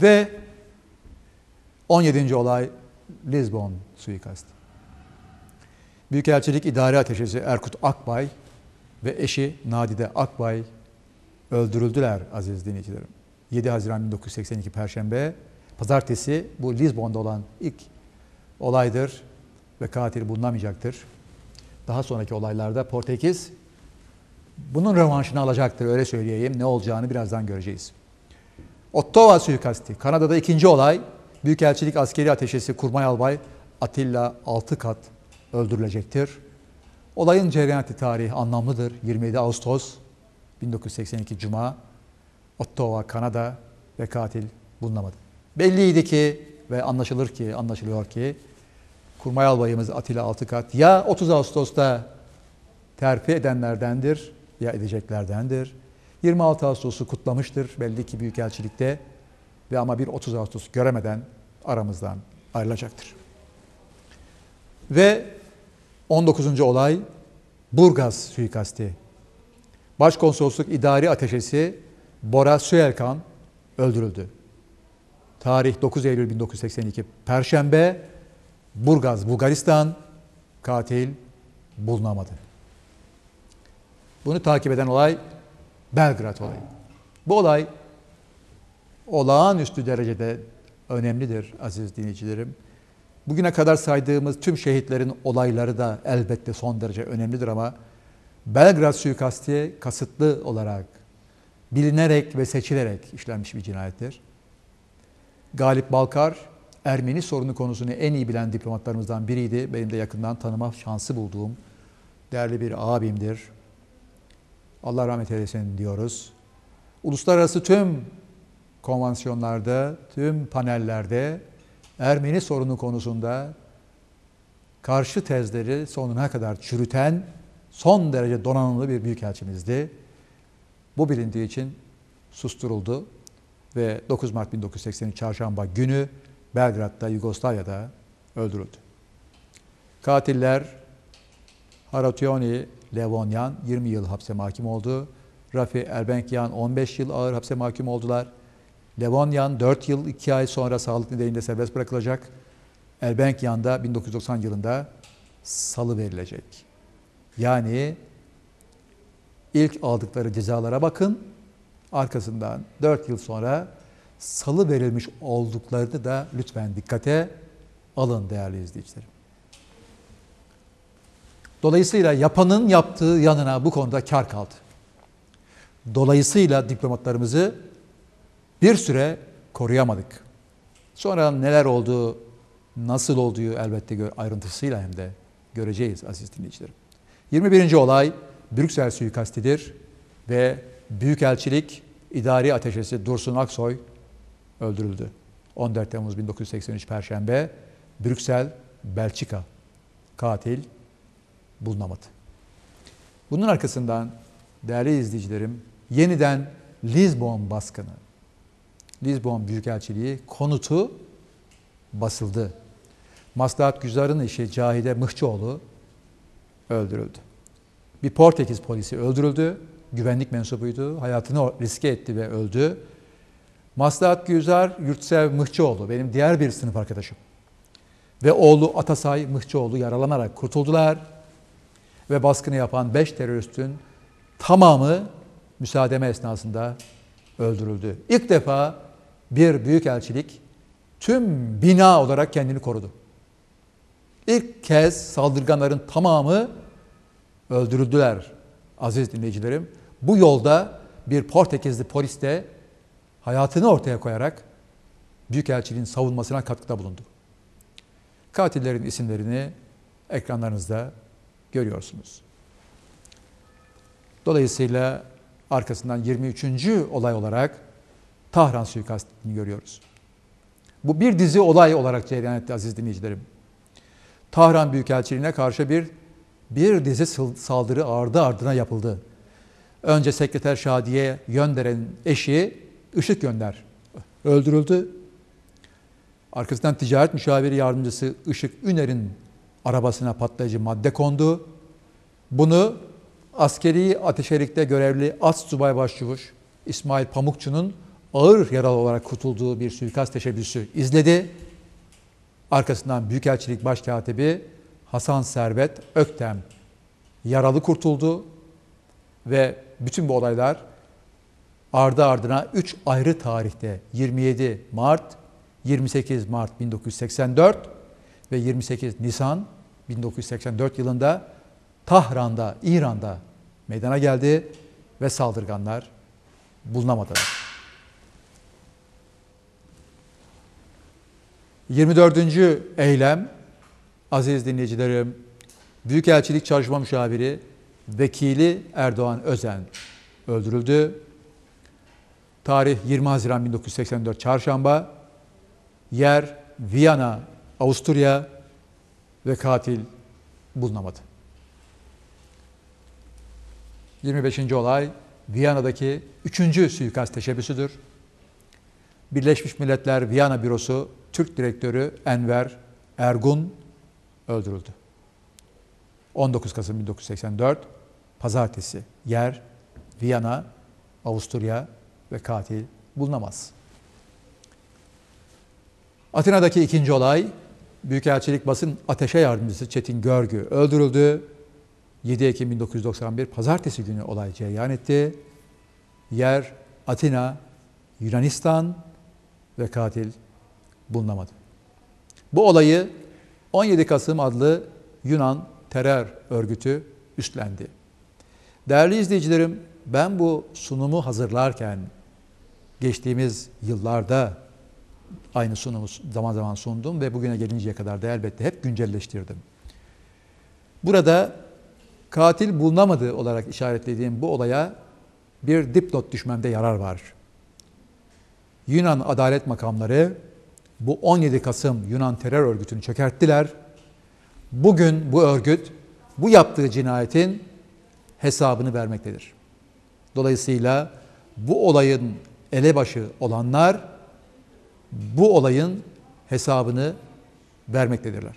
Ve 17. olay Lizbon suikastı. Büyükelçilik İdari Ateşesi Erkut Akbay ve eşi Nadide Akbay öldürüldüler aziz dinleyicilerim. 7 Haziran 1982 Perşembe, Pazartesi bu Lizbon'da olan ilk olaydır ve katil bulunamayacaktır. Daha sonraki olaylarda Portekiz bunun rövanşını alacaktır, öyle söyleyeyim. Ne olacağını birazdan göreceğiz. Ottawa suikasti, Kanada'da ikinci olay. Büyükelçilik Askeri Ateşesi Kurmay Albay Atilla Altıkat öldürülecektir. Olayın cereyan ettiği tarih anlamlıdır. 27 Ağustos 1982 Cuma, Ottawa, Kanada ve katil bulunamadı. Belliydi ki ve anlaşılıyor ki Kurmay Albayımız Atilla Altıkat ya 30 Ağustos'ta terfi edenlerdendir ya edeceklerdendir. 26 Ağustos'u kutlamıştır belli ki Büyükelçilik'te ve ama bir 30 Ağustos göremeden aramızdan ayrılacaktır. Ve 19. olay Burgaz suikasti. Başkonsolosluk İdari Ateşesi Bora Süelkan öldürüldü. Tarih 9 Eylül 1982 Perşembe, Burgaz, Bulgaristan, katil bulunamadı. Bunu takip eden olay Belgrad olayı. Bu olay olağanüstü derecede önemlidir aziz dinleyicilerim. Bugüne kadar saydığımız tüm şehitlerin olayları da elbette son derece önemlidir ama Belgrad suikasti kasıtlı olarak, bilinerek ve seçilerek işlenmiş bir cinayettir. Galip Balkar, Ermeni sorunu konusunu en iyi bilen diplomatlarımızdan biriydi. Benim de yakından tanıma şansı bulduğum değerli bir abimdir. Allah rahmet eylesin diyoruz. Uluslararası tüm konvansiyonlarda, tüm panellerde Ermeni sorunu konusunda karşı tezleri sonuna kadar çürüten son derece donanımlı bir büyükelçimizdi. Bu bilindiği için susturuldu ve 9 Mart 1983 Çarşamba günü Belgrad'da, Yugoslavya'da öldürüldü. Katiller Harationi Levonyan 20 yıl hapse mahkum oldu. Rafi Erbenkyan 15 yıl ağır hapse mahkum oldular. Levonyan 4 yıl 2 ay sonra sağlık nedeniyle serbest bırakılacak. Erbenkyan da 1990 yılında salı verilecek. Yani ilk aldıkları cezalara bakın, arkasından 4 yıl sonra salı verilmiş olduklarını da lütfen dikkate alın değerli izleyicilerim. Dolayısıyla yapanın yaptığı yanına bu konuda kar kaldı. Dolayısıyla diplomatlarımızı bir süre koruyamadık. Sonra neler oldu, nasıl olduğu elbette ayrıntısıyla hem de göreceğiz aziz dinleyicilerim. 21. olay Brüksel suikastidir ve Büyükelçilik İdari Ateşesi Dursun Aksoy öldürüldü. 14 Temmuz 1983 Perşembe, Brüksel, Belçika. Katil bulunamadı. Bunun arkasından değerli izleyicilerim yeniden Lizbon baskını, Lizbon Büyükelçiliği konutu basıldı. Maslahat Güzar'ın eşi Cahide Mıhçıoğlu öldürüldü. Bir Portekiz polisi öldürüldü. Güvenlik mensubuydu. Hayatını riske etti ve öldü. Maslahat Güzar Yurtsev Mıhçıoğlu benim diğer bir sınıf arkadaşım. Ve oğlu Atasay Mıhçıoğlu yaralanarak kurtuldular. Ve baskını yapan 5 teröristin tamamı müsaademe esnasında öldürüldü. İlk defa bir büyükelçilik tüm bina olarak kendini korudu. İlk kez saldırganların tamamı öldürüldüler aziz dinleyicilerim. Bu yolda bir Portekizli polis de hayatını ortaya koyarak büyükelçiliğin savunmasına katkıda bulundu. Katillerin isimlerini ekranlarınızda görüyorsunuz. Dolayısıyla arkasından 23. olay olarak Tahran suikastini görüyoruz. Bu bir dizi olay olarak cereyan etti aziz dinleyicilerim. Tahran Büyükelçiliğine karşı bir dizi saldırı ardı ardına yapıldı. Önce Sekreter Şadiye Yönder'in eşi Işık Gönder öldürüldü. Arkasından Ticaret Müşaviri Yardımcısı Işık Üner'in arabasına patlayıcı madde kondu. Bunu askeri ateşelikte görevli Astsubay Başçavuş İsmail Pamukçu'nun ağır yaralı olarak kurtulduğu bir suikast teşebbüsü izledi. Arkasından Büyükelçilik Başkatibi Hasan Servet Öktem yaralı kurtuldu ve bütün bu olaylar ardı ardına 3 ayrı tarihte 27 Mart, 28 Mart 1984 ve 28 Nisan 1984 yılında Tahran'da, İran'da meydana geldi ve saldırganlar bulunamadılar. 24. eylem, aziz dinleyicilerim, Büyükelçilik Çalışma Müşaviri Vekili Erdoğan Özen öldürüldü. Tarih 20 Haziran 1984 Çarşamba, yer Viyana, Avusturya ve katil bulunamadı. 25. olay, Viyana'daki 3. suikast teşebbüsüdür. Birleşmiş Milletler Viyana Bürosu Türk Direktörü Enver Ergun öldürüldü. 19 Kasım 1984, Pazartesi, yer Viyana, Avusturya ve katil bulunamaz. Atina'daki 2. olay, Büyükelçilik Basın Ateşe Yardımcısı Çetin Görgü öldürüldü. 7 Ekim 1991 Pazartesi günü olay cereyan etti. Yer Atina, Yunanistan ve katil bulunamadı. Bu olayı 17 Kasım adlı Yunan terör örgütü üstlendi. Değerli izleyicilerim, ben bu sunumu hazırlarken geçtiğimiz yıllarda aynı sunumu zaman zaman sundum ve bugüne gelinceye kadar da elbette hep güncelleştirdim. Burada katil bulunamadı olarak işaretlediğim bu olaya bir dipnot düşmemde yarar var. Yunan adalet makamları bu 17 Kasım Yunan terör örgütünü çökerttiler. Bugün bu örgüt bu yaptığı cinayetin hesabını vermektedir. Dolayısıyla bu olayın elebaşı olanlar bu olayın hesabını vermektedirler.